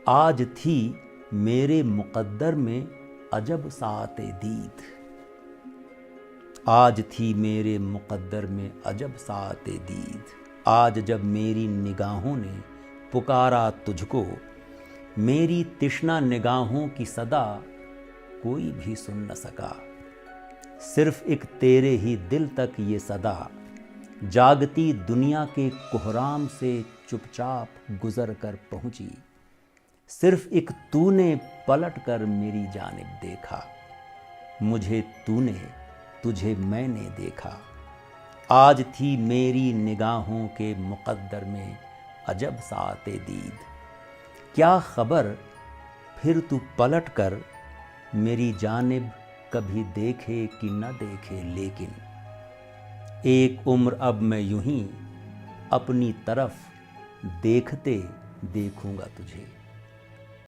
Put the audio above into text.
आज थी मेरे मुक़द्दर में अजब साअते दीद। आज थी मेरे मुक़द्दर में अजब साअते दीद। आज जब मेरी निगाहों ने पुकारा तुझको, मेरी तिश्ना निगाहों की सदा कोई भी सुन न सका। सिर्फ एक तेरे ही दिल तक ये सदा जागती दुनिया के कोहराम से चुपचाप गुजर कर पहुंची। सिर्फ एक तूने पलट कर मेरी जानिब देखा, मुझे तूने तुझे मैंने देखा। आज थी मेरी निगाहों के मुक़द्दर में अजब साअते दीद। क्या खबर फिर तू पलट कर मेरी जानिब कभी देखे कि न देखे, लेकिन एक उम्र अब मैं यूं ही अपनी तरफ देखते देखूंगा तुझे।